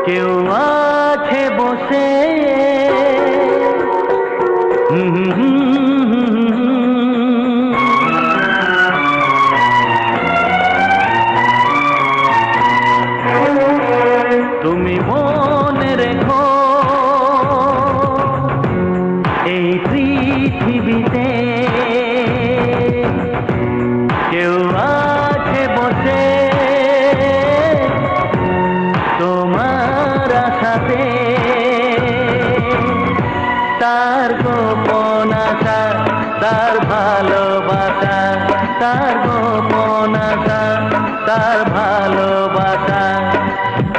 কেউ আছে বসে তুমি মনে রেখো এই পৃথিবীতে কেউ আছে বসে তোমার আশাতে, তার গোপন আশা, তার ভালোবাসা, তার গোপন আশা, তার ভালোবাসা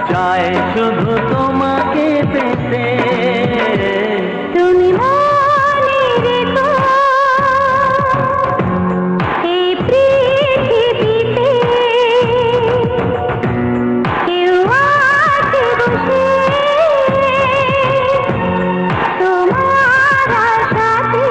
চায় শুধু তোমাকে পেতে। তুমি মনে রেখো এই পৃথিবীতে কেউ আছে বসে তোমার আশাতে।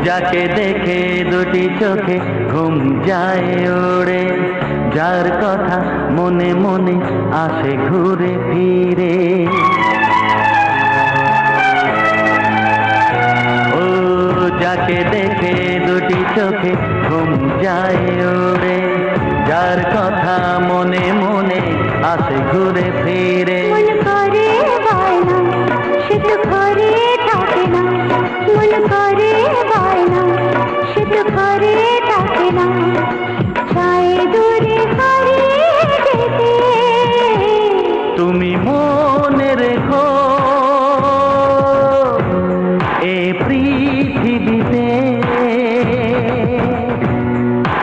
যাকে দেখে দুটি চোখে ঘুম যায় ওড়ে, যার কথা মনে মনে আসে ঘুরে ফিরে। ও যাকে দেখে দুটি চোখে ঘুম যায় ওড়ে, যার কথা মনে মনে আসে ঘুরে ফিরে। মন করে বায়না সে তো ঘরে থাকে না, মন করে বায়না সে তো ঘরে থাকে না, চায় দূরে হারিয়ে যেতে। তুমি মনে রেখো এ পৃথিবীতে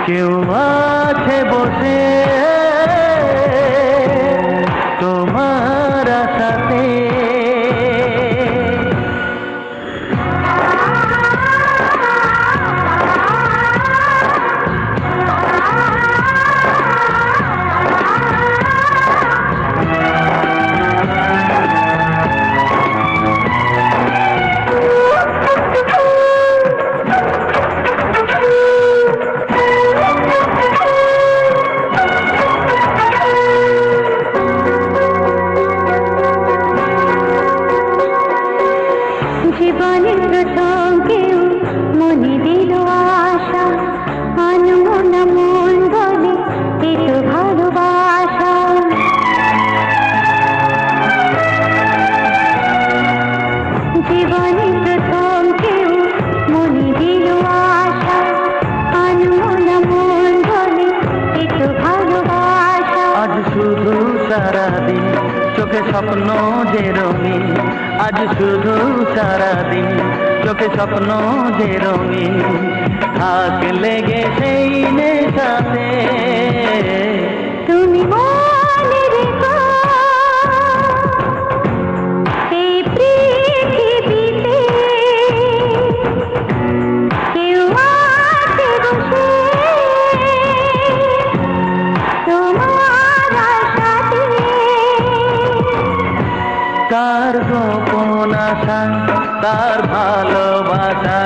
কেউ আছে বসে তোমার আশাতে। জীবনের প্রথম কেউ মনে দিল আশা, আনমন মন বলে এতো ভালোবাসা। জীবনের প্রথম কেউ মনে দিল আশা, আনমন মন বলে এতো ভালোবাসা। আজ শুধু সারাদিন চোখে স্বপ্ন যে রঙিন, আজ শুধু সারাদিন চোখে স্বপ্ন যে রঙিন, থাক লেগে সেই নেশাতে। তুমি মনে রেখো এই পৃথিবীতে কেউ আছে বসে তোমার আশাতে। তার গোপন আশা, তার ভালোবাসা